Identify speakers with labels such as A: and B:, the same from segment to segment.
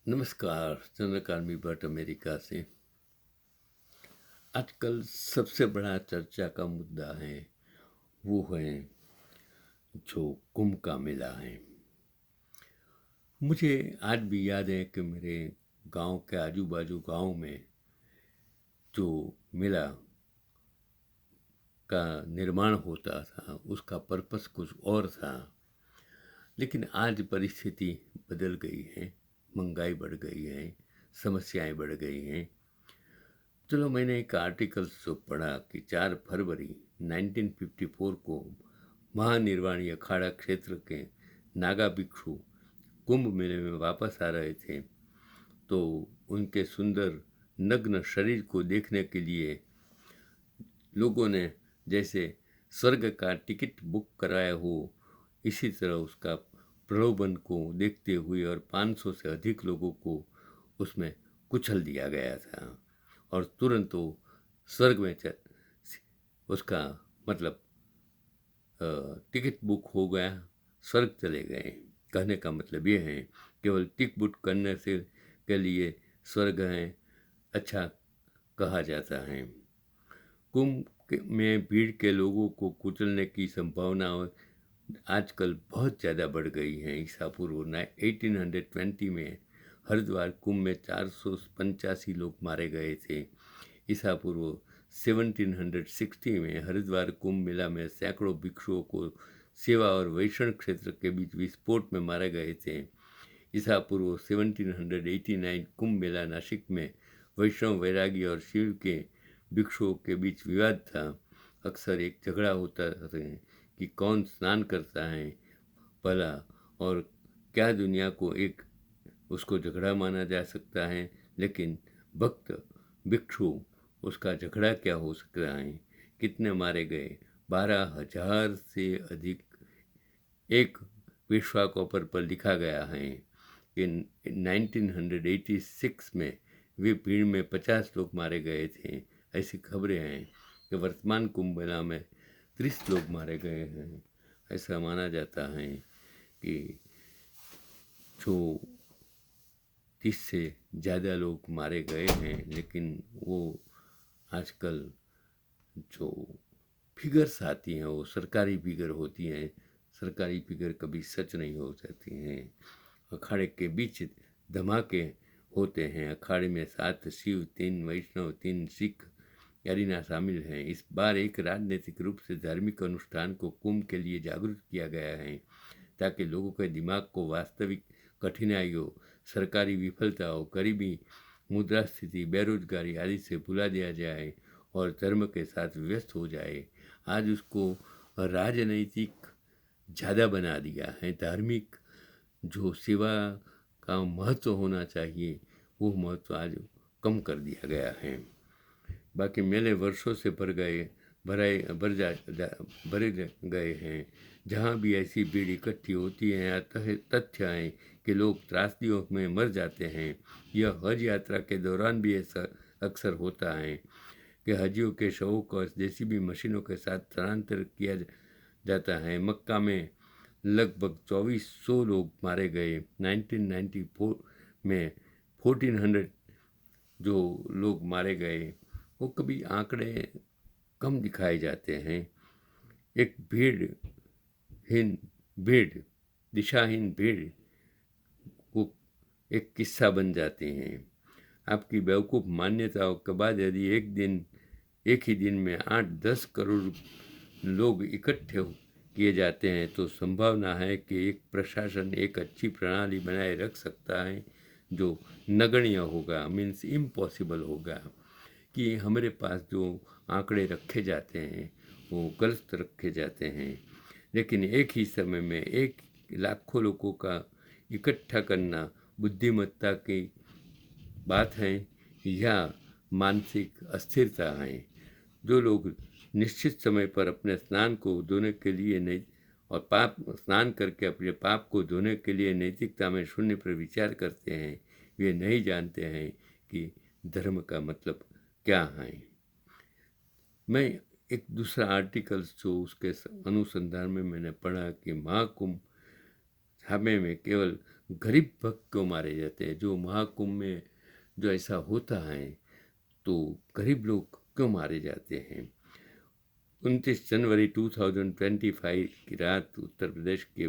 A: नमस्कार। चंद्रकांत भट्ट अमेरिका से। आजकल सबसे बड़ा चर्चा का मुद्दा है वो है जो कुंभ का मेला है। मुझे आज भी याद है कि मेरे गांव के आजू बाजू गांव में जो मेला का निर्माण होता था उसका पर्पस कुछ और था, लेकिन आज परिस्थिति बदल गई है। महंगाई बढ़ गई है, समस्याएं बढ़ गई हैं। चलो, मैंने एक आर्टिकल जो पढ़ा कि 4 फरवरी 1954 को महानिर्वाणी अखाड़ा क्षेत्र के नागा भिक्षु कुंभ मेले में वापस आ रहे थे, तो उनके सुंदर नग्न शरीर को देखने के लिए लोगों ने जैसे स्वर्ग का टिकट बुक कराया हो, इसी तरह उसका प्रलोभन को देखते हुए और 500 से अधिक लोगों को उसमें कुचल दिया गया था और तुरंत वो स्वर्ग में उसका मतलब टिकट बुक हो गया, स्वर्ग चले गए। कहने का मतलब ये है, केवल टिकट बुक करने से के लिए स्वर्ग है अच्छा कहा जाता है। कुंभ में भीड़ के लोगों को कुचलने की संभावना आजकल बहुत ज़्यादा बढ़ गई है। ईसा पूर्व 1820 में हरिद्वार कुंभ में 485 लोग मारे गए थे। ईसा पूर्व 1760 में हरिद्वार कुंभ मेला में सैकड़ों भिक्षुओं को सेवा और वैष्णव क्षेत्र के बीच विस्फोट में मारे गए थे। ईसा पूर्व 1789 कुंभ मेला नासिक में वैष्णव वैरागी और शिव के भिक्षुओं के बीच विवाद था। अक्सर एक झगड़ा होता है कि कौन स्नान करता है भला, और क्या दुनिया को एक उसको झगड़ा माना जा सकता है। लेकिन भक्त भिक्षु उसका झगड़ा क्या हो सकता है। कितने मारे गए? 12,000 से अधिक। एक विश्वाकोपर पर लिखा गया है कि 1986 में वे भीड़ में 50 लोग मारे गए थे। ऐसी खबरें हैं कि वर्तमान कुंभ मेला में 30 लोग मारे गए हैं। ऐसा माना जाता है कि जो 30 से ज़्यादा लोग मारे गए हैं, लेकिन वो आजकल जो फिगर्स आती हैं वो सरकारी फिगर होती हैं। सरकारी फिगर कभी सच नहीं हो सकती हैं। अखाड़े के बीच धमाके होते हैं। अखाड़े में 7 शिव, 3 वैष्णव, 3 सिख एरिना शामिल हैं। इस बार एक राजनीतिक रूप से धार्मिक अनुष्ठान को कुंभ के लिए जागरूक किया गया है, ताकि लोगों के दिमाग को वास्तविक कठिनाइयों, सरकारी विफलताओं, गरीबी, मुद्रास्फीति, बेरोजगारी आदि से भुला दिया जाए और धर्म के साथ व्यस्त हो जाए। आज उसको राजनैतिक ज़्यादा बना दिया है। धार्मिक जो सेवा का महत्व होना चाहिए वो महत्व आज कम कर दिया गया है। बाकी मेले वर्षों से भरे गए हैं। जहाँ भी ऐसी भीड़ इकट्ठी होती है, तथ्य है कि लोग त्रासदियों में मर जाते हैं। यह हज यात्रा के दौरान भी ऐसा अक्सर होता है कि हजियों के शवों को जेसीबी मशीनों के साथ स्थानांतरित किया जाता है। मक्का में लगभग 2400 लोग मारे गए। 1994 में 1400 जो लोग मारे गए, वो कभी आंकड़े कम दिखाए जाते हैं। एक दिशाहीन भीड़ वो एक किस्सा बन जाते हैं। आपकी बेवकूफ़ मान्यताओं के बाद यदि एक ही दिन में 8-10 करोड़ लोग इकट्ठे किए जाते हैं, तो संभावना है कि एक प्रशासन एक अच्छी प्रणाली बनाए रख सकता है जो नगण्य होगा, मीन्स इम्पॉसिबल होगा। कि हमारे पास जो आंकड़े रखे जाते हैं वो गलत रखे जाते हैं। लेकिन एक ही समय में एक लाखों लोगों का इकट्ठा करना बुद्धिमत्ता की बात है या मानसिक अस्थिरता है। जो लोग निश्चित समय पर अपने स्नान को धोने के लिए नहीं और पाप स्नान करके अपने पाप को धोने के लिए नैतिकता में शून्य पर विचार करते हैं, वे नहीं जानते हैं कि धर्म का मतलब क्या है। मैं एक दूसरा आर्टिकल जो उसके अनुसंधान में मैंने पढ़ा कि महाकुंभ हमें में केवल गरीब भक्त क्यों मारे जाते हैं? जो महाकुंभ में जो ऐसा होता है तो गरीब लोग क्यों मारे जाते हैं? 29 जनवरी 2025 की रात उत्तर प्रदेश के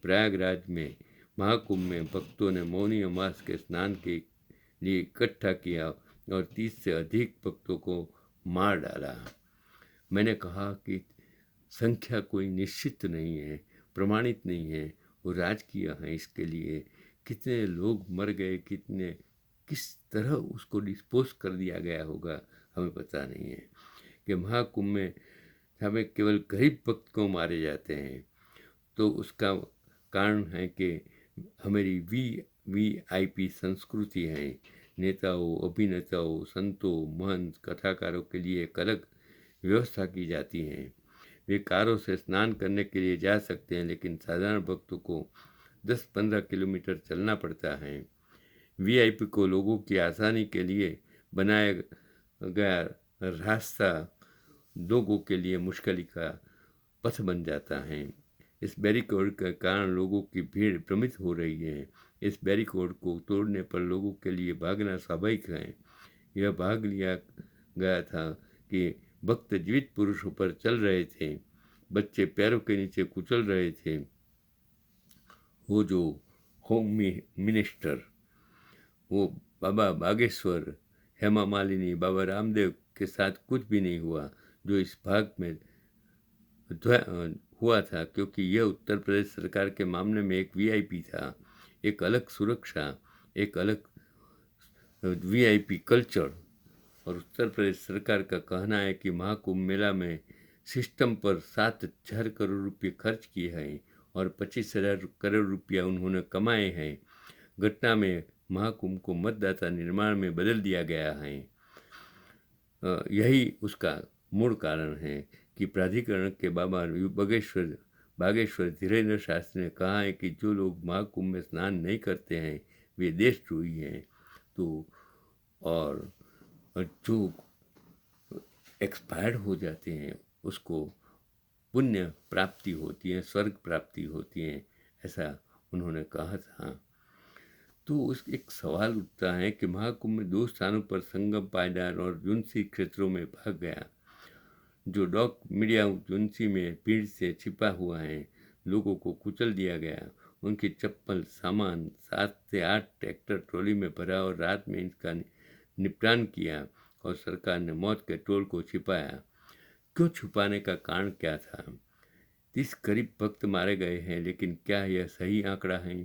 A: प्रयागराज में महाकुंभ में भक्तों ने मौनी अमास के स्नान के लिए इकट्ठा किया और 30 से अधिक भक्तों को मार डाला। मैंने कहा कि संख्या कोई निश्चित नहीं है, प्रमाणित नहीं है, वो राजकीय है। इसके लिए कितने लोग मर गए, किस तरह उसको डिस्पोज कर दिया गया होगा, हमें पता नहीं है। कि महाकुंभ में हमें केवल गरीब भक्त को मारे जाते हैं, तो उसका कारण है कि हमारी वीआईपी संस्कृति है। नेताओं, अभिनेताओं, संतों, महंत, कथाकारों के लिए एक अलग व्यवस्था की जाती है। वे कारों से स्नान करने के लिए जा सकते हैं, लेकिन साधारण भक्तों को 10-15 किलोमीटर चलना पड़ता है। वीआईपी को लोगों की आसानी के लिए बनाया गया रास्ता लोगों के लिए मुश्किल का पथ बन जाता है। इस बैरिकेड के कारण लोगों की भीड़ भ्रमित हो रही है। इस बैरिकेड को तोड़ने पर लोगों के लिए भागना स्वाभाविक है। यह भाग लिया गया था कि भक्त जीवित पुरुषों पर चल रहे थे, बच्चे पैरों के नीचे कुचल रहे थे। वो जो होम मिनिस्टर, वो बाबा बागेश्वर, हेमा मालिनी, बाबा रामदेव के साथ कुछ भी नहीं हुआ जो इस भाग में हुआ था, क्योंकि यह उत्तर प्रदेश सरकार के मामले में एक वीआईपी था, एक अलग सुरक्षा, एक अलग वीआईपी कल्चर। और उत्तर प्रदेश सरकार का कहना है कि महाकुंभ मेला में सिस्टम पर 7,000 करोड़ रुपये खर्च किए हैं और 25,000 करोड़ रुपया उन्होंने कमाए हैं। घटना में महाकुंभ को मतदाता निर्माण में बदल दिया गया है। यही उसका मूल कारण है कि प्राधिकरण के बाबा बागेश्वर धीरेन्द्र शास्त्री ने कहा है कि जो लोग महाकुंभ में स्नान नहीं करते हैं वे देशद्रोही हैं। तो और जो एक्सपायर्ड हो जाते हैं उसको पुण्य प्राप्ति होती है, स्वर्ग प्राप्ति होती है, ऐसा उन्होंने कहा था। तो उस एक सवाल उठता है कि महाकुंभ में 2 स्थानों पर संगम, पायदान और जुन्सी क्षेत्रों में भाग गया। जो डॉक मीडिया जुन्सी में भीड़ से छिपा हुआ है, लोगों को कुचल दिया गया। उनकी चप्पल, सामान 7 से 8 ट्रैक्टर ट्रॉली में भरा और रात में इसका निपटान किया और सरकार ने मौत के टोल को छिपाया। क्यों छुपाने का कारण क्या था? 30 करीब भक्त मारे गए हैं, लेकिन क्या यह सही आंकड़ा है?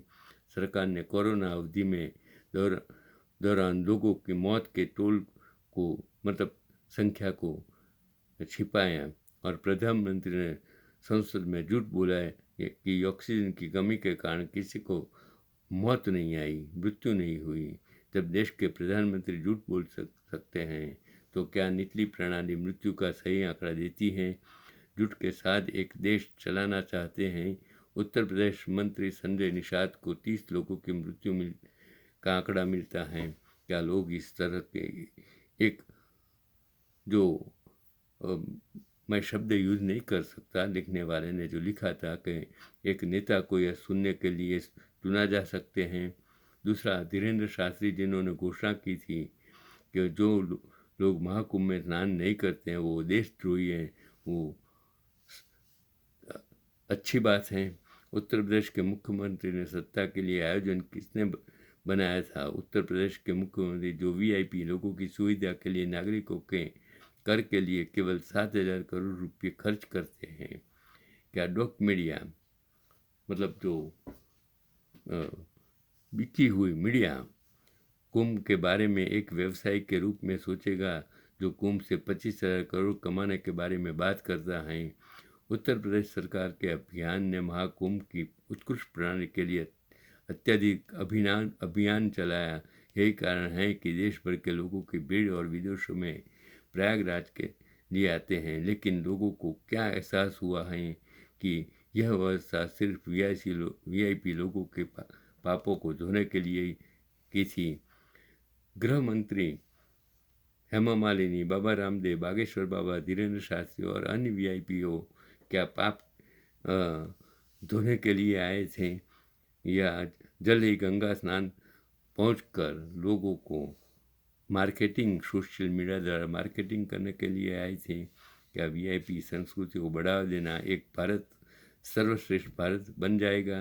A: सरकार ने कोरोना अवधि में दौरान लोगों की मौत के टोल को मतलब संख्या को छिपाया और प्रधानमंत्री ने संसद में झूठ बोला है कि ऑक्सीजन की कमी के कारण किसी को मौत नहीं आई, मृत्यु नहीं हुई। जब देश के प्रधानमंत्री झूठ बोल सकते हैं तो क्या नीति प्रणाली मृत्यु का सही आंकड़ा देती है? झूठ के साथ एक देश चलाना चाहते हैं। उत्तर प्रदेश मंत्री संजय निषाद को 30 लोगों की मृत्यु का आंकड़ा मिलता है। क्या लोग इस तरह के एक जो मैं शब्द यूज़ नहीं कर सकता, लिखने वाले ने जो लिखा था कि एक नेता को यह सुनने के लिए चुना जा सकते हैं। दूसरा, धीरेन्द्र शास्त्री जिन्होंने घोषणा की थी कि जो लोग महाकुंभ में स्नान नहीं करते हैं वो देशद्रोही हैं, वो अच्छी बात है। उत्तर प्रदेश के मुख्यमंत्री ने सत्ता के लिए आयोजन किसने बनाया था? उत्तर प्रदेश के मुख्यमंत्री जो वीआईपी लोगों की सुविधा के लिए नागरिकों के कर के लिए केवल 7,000 करोड़ रुपये खर्च करते हैं। क्या डॉक मीडिया मतलब जो बिकी हुई मीडिया कुंभ के बारे में एक व्यवसाय के रूप में सोचेगा जो कुंभ से 25,000 करोड़ कमाने के बारे में बात करता है? उत्तर प्रदेश सरकार के अभियान ने महाकुंभ की उत्कृष्ट प्रणाली के लिए अत्यधिक अभियान चलाया। यही कारण है कि देश भर के लोगों की भीड़ और विदेशों में प्रयागराज के लिए आते हैं। लेकिन लोगों को क्या एहसास हुआ है कि यह व्यवस्था सिर्फ वीआईपी लोगों के पापों को धोने के लिए की थी? गृह मंत्री हेमा मालिनी, बाबा रामदेव, बागेश्वर बाबा, धीरेन्द्र शास्त्री और अन्य वीआईपीओ क्या पाप धोने के लिए आए थे? या जल्द ही गंगा स्नान पहुंचकर लोगों को मार्केटिंग, सोशल मीडिया द्वारा मार्केटिंग करने के लिए आए थे। क्या वीआईपी संस्कृति को बढ़ावा देना एक भारत सर्वश्रेष्ठ भारत बन जाएगा?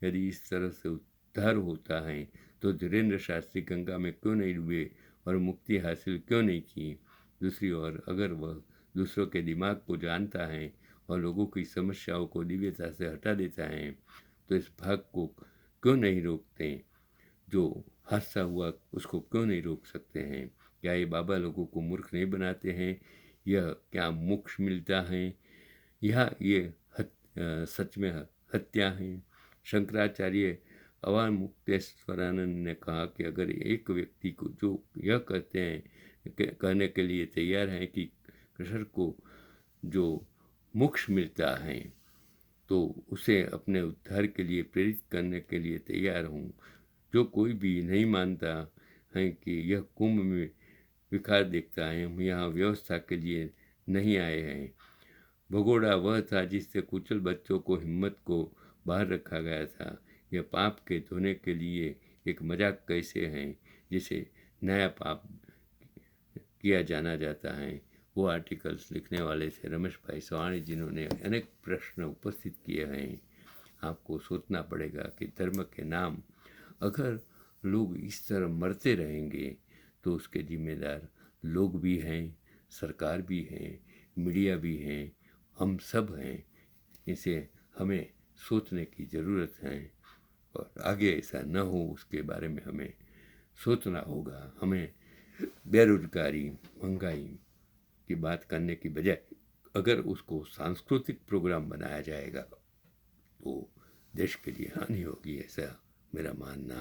A: यदि इस तरह से उद्धार होता है तो धीरेन्द्र शास्त्री गंगा में क्यों नहीं डूबे और मुक्ति हासिल क्यों नहीं की? दूसरी ओर अगर वह दूसरों के दिमाग को जानता है और लोगों की समस्याओं को दिव्यता से हटा देता है तो इस भाग को क्यों नहीं रोकते? जो हादसा हुआ उसको क्यों नहीं रोक सकते हैं? क्या ये बाबा लोगों को मूर्ख नहीं बनाते हैं? यह क्या मोक्ष मिलता है? यह ये सच में हत्या है? शंकराचार्य अवधूतेश्वरानंद ने कहा कि अगर एक व्यक्ति को जो यह कहते हैं कहने के लिए तैयार हैं कि कृष्ण को जो मोक्ष मिलता है तो उसे अपने उद्धार के लिए प्रेरित करने के लिए तैयार हूँ। जो कोई भी नहीं मानता है कि यह कुंभ में विकार देखता है, हम यहाँ व्यवस्था के लिए नहीं आए हैं। भगोड़ा वह था जिससे कुचल बच्चों को हिम्मत को बाहर रखा गया था। यह पाप के धोने के लिए एक मजाक कैसे है जिसे नया पाप किया जाना जाता है। वो आर्टिकल्स लिखने वाले थे रमेश भाई सवाणी, जिन्होंने अनेक प्रश्न उपस्थित किए हैं। आपको सोचना पड़ेगा कि धर्म के नाम अगर लोग इस तरह मरते रहेंगे तो उसके जिम्मेदार लोग भी हैं, सरकार भी है, मीडिया भी है, हम सब हैं। इसे हमें सोचने की ज़रूरत है और आगे ऐसा न हो उसके बारे में हमें सोचना होगा। हमें बेरोजगारी, महंगाई की बात करने की बजाय अगर उसको सांस्कृतिक प्रोग्राम बनाया जाएगा तो देश के लिए हानि होगी, ऐसा मेरा मानना है।